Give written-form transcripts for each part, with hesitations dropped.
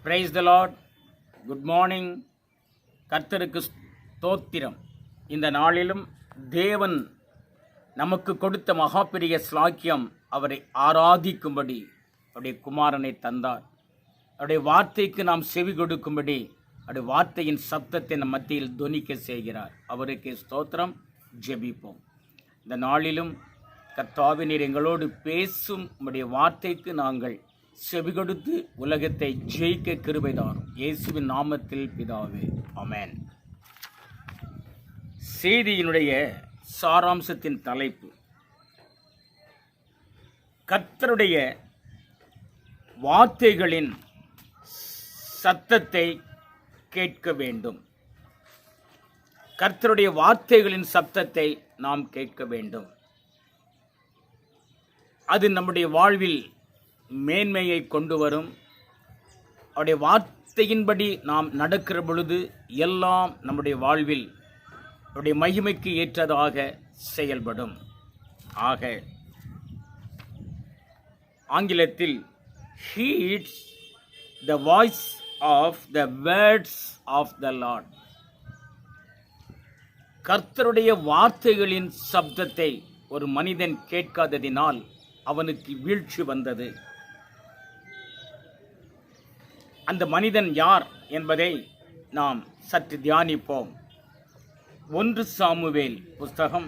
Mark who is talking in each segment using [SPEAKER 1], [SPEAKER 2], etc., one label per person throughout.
[SPEAKER 1] Praise the Lord. Good morning. கர்த்தருக்கு ஸ்தோத்திரம். இந்த நாளிலும் தேவன் நமக்கு கொடுத்த மகாபெரிய ஸ்லாக்கியம் அவரை ஆராதிக்கும்படி அவருடைய குமாரனை தந்தார். அவருடைய வார்த்தைக்கு நாம் செவி கொடுக்கும்படி அவருடைய வார்த்தையின் சப்தத்தை நம் மத்தியில் துணிக்க செய்கிறார். அவருக்கு ஸ்தோத்திரம். ஜெபிப்போம். இந்த நாளிலும் கர்த்தாவே, நீர் எங்களோடு பேசும் உம்முடைய வார்த்தைக்கு நாங்கள் செவி கொடுத்து உலகத்தை ஜெயிக்க கிருபை தாரும். இயேசுவின் நாமத்தில் பிதாவே, ஆமென். செய்தியினுடைய சாராம்சத்தின் தலைப்பு, கர்த்தருடைய வார்த்தைகளின் சத்தத்தை கேட்க வேண்டும். கர்த்தருடைய வார்த்தைகளின் சத்தத்தை நாம் கேட்க வேண்டும். அது நம்முடைய வாழ்வில் மேன்மையை கொண்டு வரும். அவருடைய வார்த்தையின்படி நாம் நடக்கிற பொழுது எல்லாம் நம்முடைய வாழ்வில் அவருடைய மகிமைக்கு ஏற்றதாக செயல்படும். ஆக ஆங்கிலத்தில் heed the voice of the words of the Lord. கர்த்தருடைய வார்த்தைகளின் சப்தத்தை ஒரு மனிதன் கேட்காததினால் அவனுக்கு வீழ்ச்சி வந்தது. அந்த மனிதன் யார் என்பதை நாம் சற்று தியானிப்போம். 1 சாமுவேல் புஸ்தகம்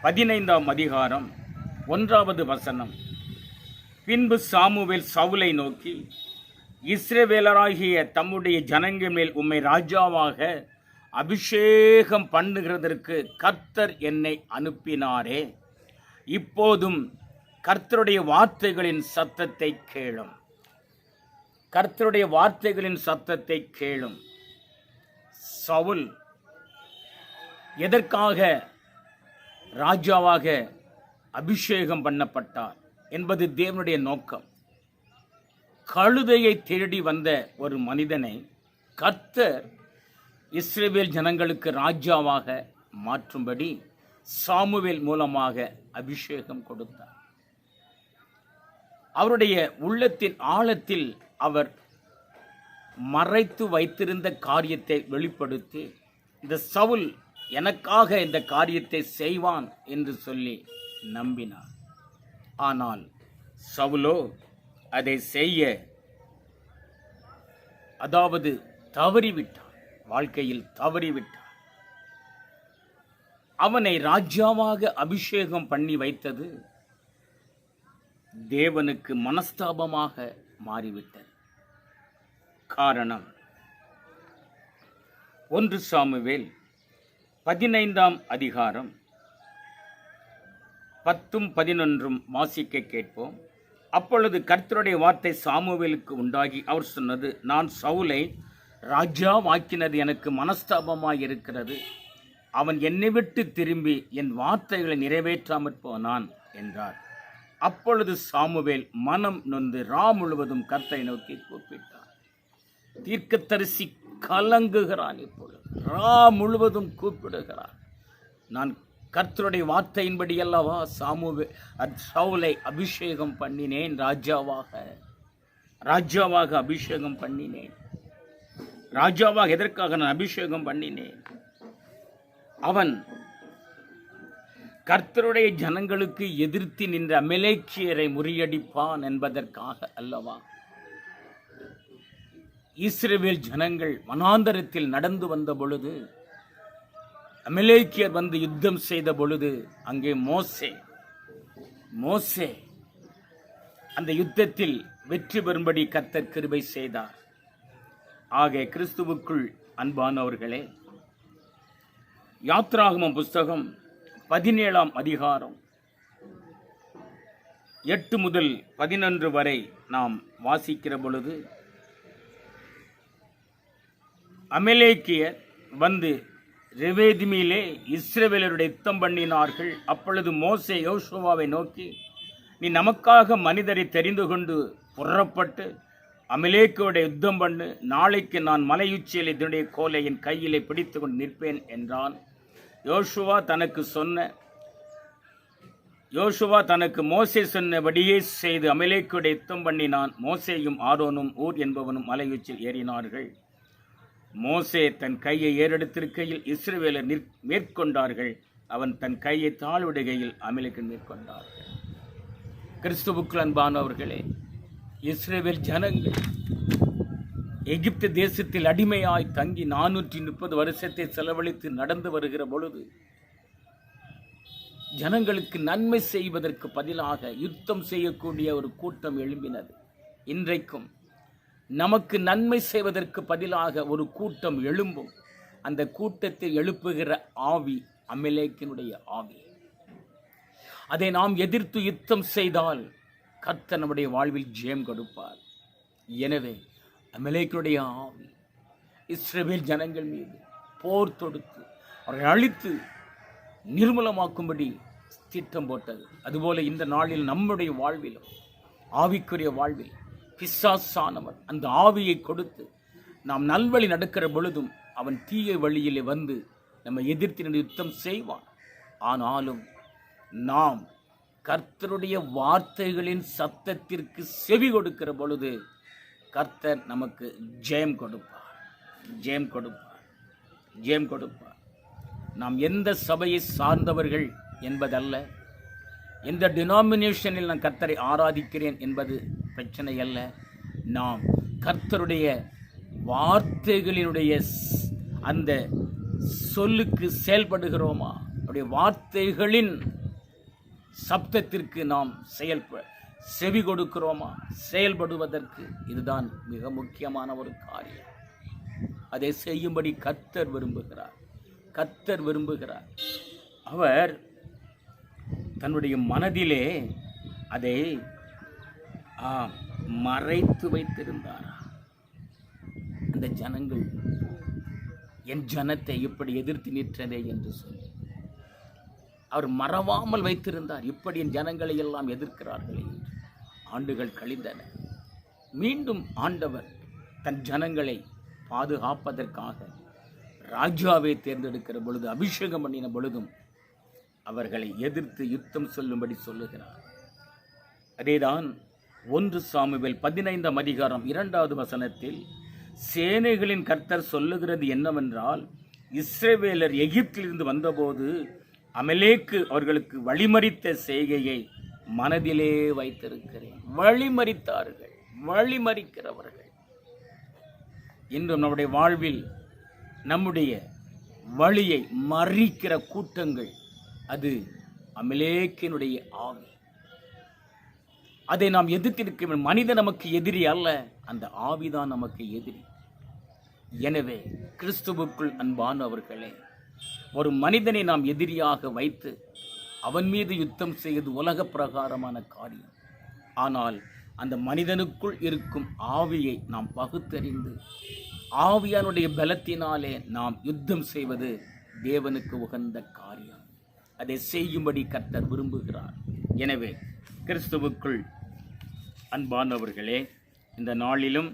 [SPEAKER 1] 15ஆம் அதிகாரம் 1வது வசனம். பின்பு சாமுவேல் சவுலை நோக்கி, இஸ்ரவேலராகிய தம்முடைய ஜனங்கள் மேல் உம்மை ராஜாவாக அபிஷேகம் பண்ணுகிறதற்கு கர்த்தர் என்னை அனுப்பினாரே. இப்போதும் கர்த்தருடைய வார்த்தைகளின் சத்தத்தை கேளும். கர்த்தருடைய வார்த்தைகளின் சத்தத்தை கேளும். சவுல் எதற்காக ராஜாவாக அபிஷேகம் பண்ணப்பட்டார் என்பது தேவனுடைய நோக்கம். கழுதையை தேடி வந்த ஒரு மனிதனை கர்த்தர் இஸ்ரவேல் ஜனங்களுக்கு ராஜாவாக மாற்றும்படி சாமுவேல் மூலமாக அபிஷேகம் கொடுத்தார். அவருடைய உள்ளத்தின் ஆழத்தில் அவர் மறைத்து வைத்திருந்த காரியத்தை வெளிப்படுத்தி, இந்த சவுல் எனக்காக இந்த காரியத்தை செய்வான் என்று சொல்லி நம்பினார். ஆனால் சவுலோ அதை செய்ய தவறிவிட்டார். வாழ்க்கையில் தவறிவிட்டார். அவனை ராஜாவாக அபிஷேகம் பண்ணி வைத்தது தேவனுக்கு மனஸ்தாபமாக மாறிவிட்டது. காரணம், 1 சாமுவேல் 15ஆம் அதிகாரம் 10 11 வாசிக்க கேட்போம். அப்பொழுது கர்த்தருடைய வார்த்தை சாமுவேலுக்கு உண்டாகி அவர் சொன்னது, நான் சவுலை ராஜாவாக்கினது எனக்கு மனஸ்தாபமாய் இருக்கிறது. அவன் என்னை விட்டு திரும்பி என் வார்த்தைகளை நிறைவேற்றாமற் போனான் என்றார். அப்பொழுது சாமுவேல் மனம் நொந்து ரா முழுவதும் கர்த்தரை நோக்கி கூப்பிட்டார். தீர்க்கதரிசி கலங்குகிறான். இப்பொழுது ரா முழுவதும் கூப்பிடுகிறான். நான் கர்த்தருடைய வார்த்தையின்படி அல்லவா சவுலை அபிஷேகம் பண்ணினேன், ராஜாவாக அபிஷேகம் பண்ணினேன். ராஜாவாக எதற்காக நான் அபிஷேகம் பண்ணினேன்? அவன் கர்த்தருடைய ஜனங்களுக்கு எதிர்த்து நின்ற அமலேக்கியரை முறியடிப்பான் என்பதற்காக அல்லவா? இஸ்ரவேல் ஜனங்கள் வனாந்தரத்தில் நடந்து வந்த பொழுது, அமலேக்கியர் வந்து யுத்தம் செய்த பொழுது, அங்கே மோசே அந்த யுத்தத்தில் வெற்றி பெறும்படி கர்த்தர் கிருபை செய்தார். ஆக கிறிஸ்துவுக்குள் அன்பானவர்களே, யாத்ராகமம் புஸ்தகம் 17ஆம் அதிகாரம் 8 முதல் 11 வரை நாம் வாசிக்கிற பொழுது, அமலேக்கியர் வந்து ரெவேதிமிலே இஸ்ரவேலருடைய யுத்தம் பண்ணினார்கள். அப்பொழுது மோசே யோசுவாவை நோக்கி, நீ நமக்காக மனிதரை தெரிந்து கொண்டு புறப்பட்டு அமலேக்கியோட யுத்தம் பண்ணு. நாளைக்கு நான் மலையுச்சியில் இதனுடைய கோலை என் கையிலே பிடித்து கொண்டு நிற்பேன் என்றான். யோசுவா தனக்கு சொன்ன யோசுவா தனக்கு மோசே சொன்னபடியே செய்து அமலேக்குடைய யுத்தம் பண்ணினான். மோசேயும் ஆரோனும் ஊர் என்பவனும் மலையுச்சில் ஏறினார்கள். மோசே தன் கையை ஏறெடுத்திருக்கையில் இஸ்ரவேலர் மேற்கொண்டார்கள். அவன் தன் கையை தாழ்விடுகையில் அமலேக்கு மேற்கொண்டார்கள். கிறிஸ்துவுக்குள் அன்பானவர்களே, இஸ்ரவேல் ஜனங்கள் எகிப்து தேசத்தில் அடிமையாய் தங்கி 430 வருஷத்தை செலவழித்து நடந்து வருகிற பொழுது ஜனங்களுக்கு நன்மை செய்வதற்கு பதிலாக யுத்தம் செய்யக்கூடிய ஒரு கூட்டம் எழும்பினது. இன்றைக்கும் நமக்கு நன்மை செய்வதற்கு பதிலாக ஒரு கூட்டம் எழும்பும். அந்த கூட்டத்தை எழுப்புகிற ஆவி அமலேக்கினுடைய ஆவி. அதை நாம் எதிர்த்து யுத்தம் செய்தால் கர்த்தர் நம்முடைய வாழ்வில் ஜெயம் கொடுப்பார். எனவே அமலேக்கினுடைய ஆவி இஸ்ரவேல் ஜனங்கள் மீது போர் தொடுத்து அவரை அழித்து நிர்மூலமாக்கும்படி திட்டம் போட்டது. அதுபோல இந்த நாளில் நம்முடைய வாழ்விலும் ஆவிக்குரிய வாழ்வில் பிசாசானவன் அந்த ஆவியை கொடுத்து நாம் நல்வழி நடக்கிற பொழுதும் அவன் தீய வழியிலே வந்து நம்ம எதிர்த்து யுத்தம் செய்வான். ஆனாலும் நாம் கர்த்தருடைய வார்த்தைகளின் சத்தத்திற்கு செவி கொடுக்கிற பொழுது கர்த்தர் நமக்கு ஜெயம் கொடுப்பார், ஜெயம் கொடுப்பார், ஜெயம் கொடுப்பார். நாம் எந்த சபையை சார்ந்தவர்கள் என்பதல்ல, எந்த டினாமினேஷனில் நான் கர்த்தரை ஆராதிக்கிறேன் என்பது பிரச்சனை அல்ல. நாம் கர்த்தருடைய வார்த்தைகளினுடைய அந்த சொல்லுக்கு செயல்படுகிறோமா, அவருடைய வார்த்தைகளின் சப்தத்திற்கு நாம் செவி கொடுக்கிறோமா, செயல்படுவதற்கு இதுதான் மிக முக்கியமான ஒரு காரியம். அதை செய்யும்படி கர்த்தர் விரும்புகிறார், கர்த்தர் விரும்புகிறார். அவர் தன்னுடைய மனதிலே அதை மறைத்து வைத்திருந்தார். அந்த ஜனங்கள் என் ஜனத்தை இப்படி எதிர்த்து நிற்றதே என்று சொல்லி அவர் மறவாமல் வைத்திருந்தார். இப்படி என் ஜனங்களை எல்லாம் எதிர்க்கிறார்களே என்று. ஆண்டுகள் கழிந்தன. மீண்டும் ஆண்டவர் தன் ஜனங்களை பாதுகாப்பதற்காக ராஜாவை தேர்ந்தெடுக்கிற பொழுது, அபிஷேகம் பண்ணின பொழுதும் அவர்களை எதிர்த்து யுத்தம் சொல்லும்படி சொல்லுகிறார். அதேதான் 1 சாமுவேல் 15 அதிகாரம் 2வது வசனத்தில் சேனைகளின் கர்த்தர் சொல்லுகிறது என்னவென்றால், இஸ்ரவேலர் எகிப்திலிருந்து வந்தபோது அமலேக்கு அவர்களுக்கு வழிமறித்த செய்கையை மனதிலே வைத்திருக்கிறேன். வழிமறித்தார்கள், வழிமறிக்கிறவர்கள். இன்றும் நம்முடைய வாழ்வில் நம்முடைய வழியை மறிக்கிற கூட்டங்கள், அது அமலேக்கினுடைய ஆவி. அதை நாம் எதிர்த்திருக்க. மனிதன் நமக்கு எதிரி அல்ல, அந்த ஆவிதான் நமக்கு எதிரி. எனவே கிறிஸ்துவுக்குள் அன்பானவர்களே, ஒரு மனிதனை நாம் எதிரியாக வைத்து அவன் மீது யுத்தம் செய்வது உலக பிரகாரமான காரியம். ஆனால் அந்த மனிதனுக்குள் இருக்கும் ஆவியை நாம் பகுத்தறிந்து ஆவியானுடைய பலத்தினாலே நாம் யுத்தம் செய்வது தேவனுக்கு உகந்த காரியம். அதை செய்யும்படி கர்த்தர் விரும்புகிறார். எனவே கிறிஸ்துவுக்குள் அன்பானவர்களே, இந்த நாளிலும்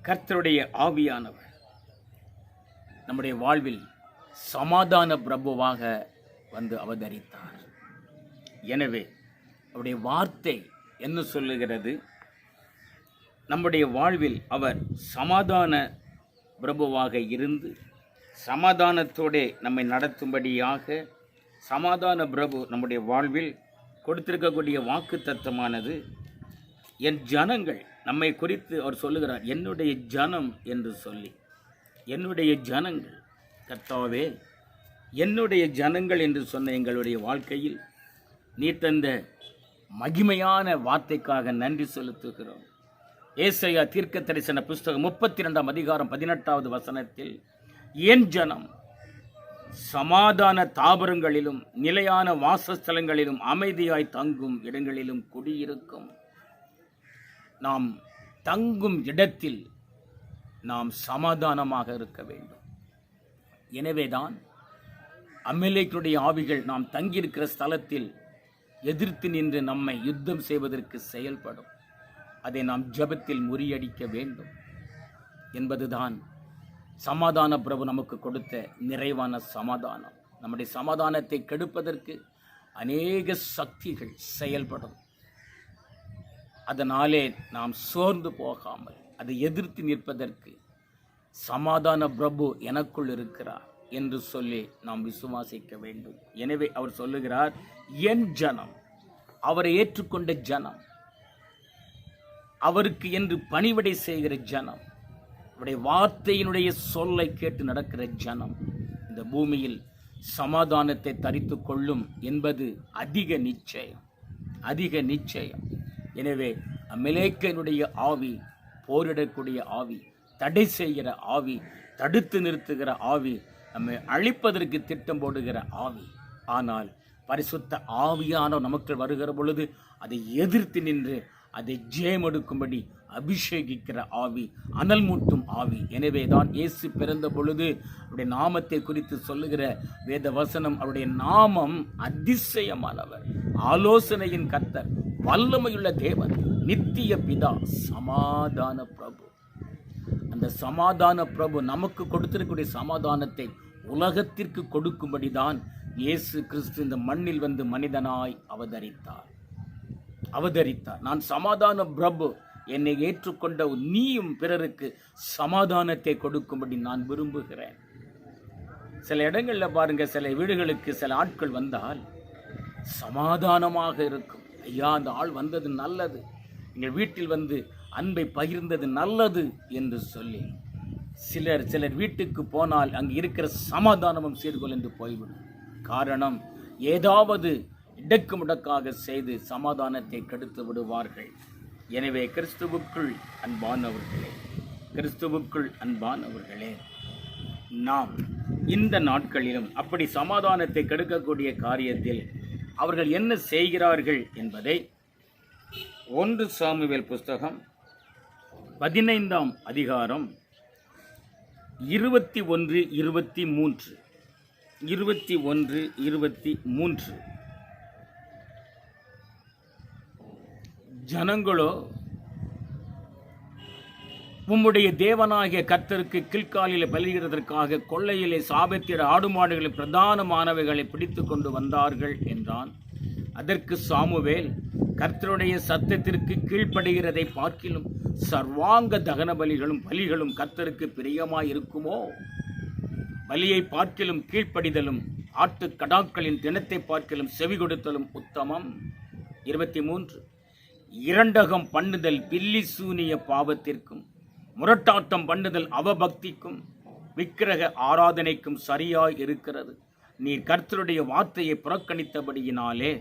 [SPEAKER 1] கர்த்தருடைய ஆவியானவர் நம்முடைய வாழ்வில் சமாதான பிரபுவாக வந்து அவதரித்தார். எனவே அவருடைய வார்த்தை என்ன சொல்லுகிறது? நம்முடைய வாழ்வில் அவர் சமாதான பிரபுவாக இருந்து சமாதானத்தோடு நம்மை நடத்தும்படியாக சமாதான பிரபு நம்முடைய வாழ்வில் கொடுத்திருக்கக்கூடிய வாக்கு தத்தமானது, என் ஜனங்கள், நம்மை குறித்து அவர் சொல்லுகிறார், என்னுடைய ஜனம் என்று சொல்லி. என்னுடைய ஜனங்கள், கர்த்தாவே, என்னுடைய ஜனங்கள் என்று சொன்ன எங்களுடைய வாழ்க்கையில் நீ தந்த மகிமையான வார்த்தைக்காக நன்றி செலுத்துகிறோம். ஏசாயா தீர்க்க தரிசன புஸ்தகம் 32 அதிகாரம் 18வது வசனத்தில், என் ஜனம் சமாதான தாபரங்களிலும் நிலையான வாசஸ்தலங்களிலும் அமைதியாய் தங்கும் இடங்களிலும் குடியிருக்கும். நாம் தங்கும் இடத்தில் நாம் சமாதானமாக இருக்க வேண்டும். எனவேதான் அமலேக்குடைய ஆவிகள் நாம் தங்கியிருக்கிற ஸ்தலத்தில் எதிர்த்து நின்று நம்மை யுத்தம் செய்வதற்கு செயல்படும். அதை நாம் ஜெபத்தில் முறியடிக்க வேண்டும் என்பதுதான் சமாதான பிரபு நமக்கு கொடுத்த நிறைவான சமாதானம். நம்முடைய சமாதானத்தை கெடுப்பதற்கு அநேக சக்திகள் செயல்படும். அதனாலே நாம் சோர்ந்து போகாமல் அதை எதிர்த்து நிற்பதற்கு சமாதான பிரபு எனக்குள் இருக்கிறார் என்று சொல்லி நாம் விசுவாசிக்க வேண்டும். எனவே அவர் சொல்லுகிறார், என் ஜனம், அவரை ஏற்றுக்கொண்ட ஜனம், அவருக்கு என்று பணிவிடை செய்கிற ஜனம், அவருடைய வார்த்தையினுடைய சொல்லை கேட்டு நடக்கிற ஜனம் இந்த பூமியில் சமாதானத்தை தரித்து கொள்ளும் என்பது அதிக நிச்சயம், அதிக நிச்சயம். எனவே அமெலேக்கனுடைய ஆவி, போரிடக்கூடிய ஆவி, தடை செய்கிற ஆவி, தடுத்து நிறுத்துகிற ஆவி, நம்மை அழிப்பதற்கு திட்டம் போடுகிற ஆவி. ஆனால் பரிசுத்த ஆவியான நமக்கு வருகிற பொழுது அதை எதிர்த்து நின்று அதை ஜெயமெடுக்கும்படி அபிஷேகிக்கிற ஆவி, அனல் மூட்டும் ஆவி. எனவே தான் இயேசு பிறந்த பொழுது அவருடைய நாமத்தை குறித்து சொல்லுகிற வேத வசனம், அவருடைய நாமம் அதிசயமானவர், ஆலோசனையின் கர்த்தர், வல்லமையுள்ள தேவன், நித்திய பிதா, சமாதான பிரபு. அந்த சமாதான பிரபு நமக்கு கொடுத்திருக்கக்கூடிய சமாதானத்தை உலகத்திற்கு கொடுக்கும்படி தான் இயேசு கிறிஸ்து இந்த மண்ணில் வந்து மனிதனாய் அவதரித்தார். நான் சமாதான பிரபு, என்னை ஏற்றுக்கொண்ட நீயும் பிறருக்கு சமாதானத்தை கொடுக்கும்படி நான் விரும்புகிறேன். சில இடங்களில் பாருங்க, சில வீடுகளுக்கு சில ஆட்கள் வந்தால் சமாதானமாக இருக்கும். ஐயா, அந்த ஆள் வந்தது நல்லது, எங்கள் வீட்டில் வந்து அன்பை பகிர்ந்தது நல்லது என்று சொல்லி சிலர் வீட்டுக்கு போனால் அங்கு இருக்கிற சமாதானமும் சீர்குலைந்து போய்விடும். காரணம், ஏதாவது இடக்கு முடக்காக செய்து சமாதானத்தை கெடுத்து விடுவார்கள். எனவே கிறிஸ்துவுக்குள் அன்பானவர்களே, நாம் இந்த நாட்களிலும் அப்படி சமாதானத்தை கெடுக்கக்கூடிய காரியத்தில் அவர்கள் என்ன செய்கிறார்கள் என்பதை 1 சாமுவேல் புஸ்தகம் 15ஆம் அதிகாரம் 21, 23 ஜனங்களோ உம்முடைய தேவனாகிய கர்த்தருக்கு கீழ்காலில் பலியிடுவதற்காக கொள்ளையிலே சாபத்திர ஆடு மாடுகளை பிரதானமானவைகளை பிடித்து கொண்டு வந்தார்கள் என்றான். அதற்கு சாமுவேல், கர்த்தருடைய சத்தத்திற்கு கீழ்ப்படுகிறதை பார்க்கிலும் சர்வாங்க தகன பலிகளும் கர்த்தருக்கு பிரியமாயிருக்குமோ? பலியை பார்க்கிலும் கீழ்ப்படிதலும் ஆட்டு கடாக்களின் தினத்தை பார்க்கிலும் செவி கொடுத்தலும் உத்தமம். 23 இரண்டகம் பண்ணுதல் பில்லி சூனிய பாவத்திற்கும் முரட்டாட்டம் பண்ணுதல் அவபக்திக்கும் விக்கிரக ஆராதனைக்கும் சரியாய் இருக்கிறது. நீர் கர்த்தருடைய வார்த்தையை புறக்கணித்தபடியினாலே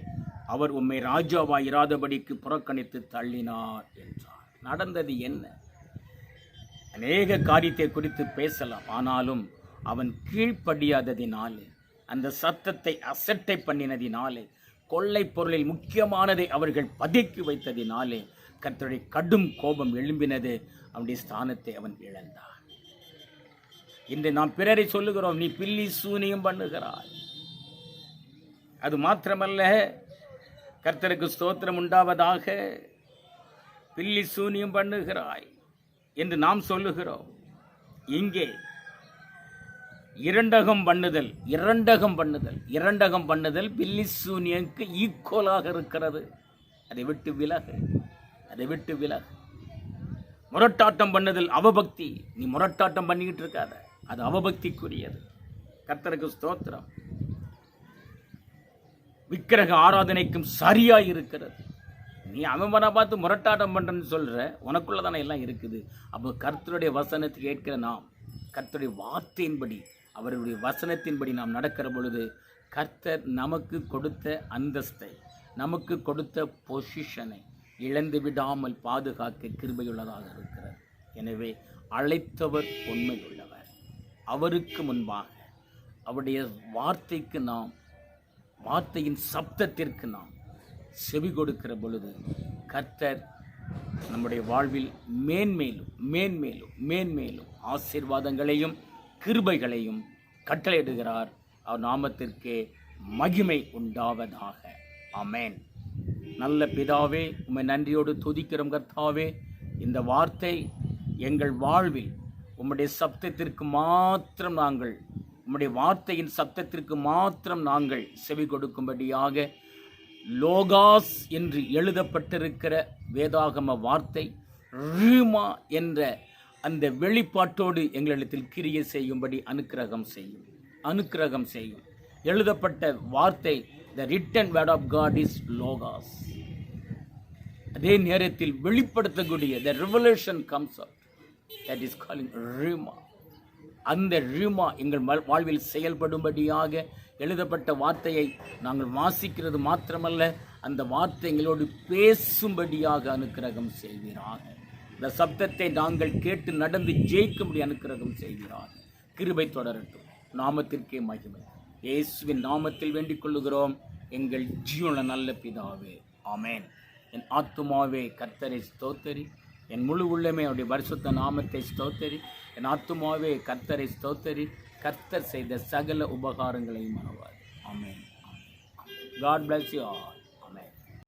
[SPEAKER 1] அவர் உம்மை ராஜாவாய் இராதபடிக்கு புறக்கணித்து தள்ளினார் என்றார். நடந்தது என்ன? அநேக காரியத்தை குறித்து பேசலாம். ஆனாலும் அவன் கீழ்ப்படியாததினாலே, அந்த சத்தத்தை அசட்டை பண்ணினதினாலே, கொள்ளை பொருளில் முக்கியமானதை அவர்கள் பதுக்கி வைத்ததினாலே கர்த்தருடைய கடும் கோபம் எழும்பினது. அவனுடைய ஸ்தானத்தை அவன் இழந்தான். இன்று நாம் பிறரை சொல்லுகிறோம், நீ பில்லி சூனியம் பண்ணுகிறாய். அது மாத்திரமல்ல, கர்த்தருக்கு ஸ்தோத்திரம் உண்டாவதாக, பில்லி சூனியம் பண்ணுகிறாய் என்று நாம் சொல்லுகிறோம். இங்கே இரண்டகம் பண்ணுதல் பில்லி சூனியனுக்கு ஈக்குவலாக இருக்கிறது. அதை விட்டு விலகு. முரட்டாட்டம் பண்ணுதல் அவபக்தி. நீ முரட்டாட்டம் பண்ணிக்கிட்டு இருக்காத, அது அவபக்திக்குரியது. கர்த்தருக்கு ஸ்தோத்திரம். விக்கிரக ஆராதனைக்கும் சரியாய் இருக்கிறது. நீ அவனை பார்த்து முரட்டாட்டம் பண்றன்னு சொல்ற, உனக்குள்ள தானே எல்லாம் இருக்குது. அப்போ கர்த்தருடைய வசனத்தை கேட்கிற நாம், கர்த்தருடைய வார்த்தையின்படி, அவருடைய வசனத்தின்படி நாம் நடக்கிற பொழுது கர்த்தர் நமக்கு கொடுத்த அந்தஸ்தை, நமக்கு கொடுத்த பொசிஷனை இழந்து விடாமல் பாதுகாக்க கிருபையுள்ளதாக இருக்கிறது. எனவே அழைத்தவர் உண்மையுள்ளவர். அவருக்கு முன்பாக அவருடைய வார்த்தைக்கு நாம், வார்த்தையின் சப்தத்திற்கு நாம் செவி கொடுக்கிற பொழுது கர்த்தர் நம்முடைய வாழ்வில் மேன்மேலும் ஆசீர்வாதங்களையும் கிருபைகளையும் கட்டளையிடுகிறார். அவர் நாமத்திற்கே மகிமை உண்டாவதாக. ஆமென். நல்ல பிதாவே, உம்மை நன்றியோடு துதிக்கிறோம் கர்த்தாவே. இந்த வார்த்தை எங்கள் வாழ்வில் உம்முடைய சப்தத்திற்கு மாத்திரம் நாங்கள், உம்முடைய வார்த்தையின் சப்தத்திற்கு மாத்திரம் நாங்கள் செவி கொடுக்கும்படியாக லோகாஸ் என்று எழுதப்பட்டிருக்கிற வேதாகம வார்த்தை ரீமா என்ற அந்த வெளிப்பாட்டோடு எங்களிடத்தில் கிரியை செய்யும்படி அனுக்கிரகம் செய்யும். எழுதப்பட்ட வார்த்தை the written word of God is logos. அதே நேரத்தில் வெளிப்படுத்தக்கூடிய the revelation comes out, that is calling rima. அந்த ரீமா எங்கள் வாழ்வில் செயல்படும்படியாக எழுதப்பட்ட வார்த்தையை நாங்கள் வாசிக்கிறது மாத்திரமல்ல, அந்த வார்த்தை எங்களோடு பேசும்படியாக அனுக்கிரகம் செய்கிறார். இந்த சப்தத்தை நாங்கள் கேட்டு நடந்து ஜெயிக்கும்படி அனுக்கிரகம் செய்கிறார். கிருபை தொடரட்டும். நாமத்திற்கே மகிமை. இயேசுவின் நாமத்தில் வேண்டிக் கொள்ளுகிறோம் எங்கள் ஜீவன நல்ல பிதாவே, ஆமேன். என் ஆத்துமாவே கர்த்தரை ஸ்தோத்தரி, என் முழு உள்ளமே அவருடைய பரிசுத்த நாமத்தை ஸ்தோத்தரி. என் ஆத்துமாவே கர்த்தரை ஸ்தோத்தரி, கர்த்தர் செய்த சகல உபகாரங்களையும் மறவார். ஆமேன். God bless you all.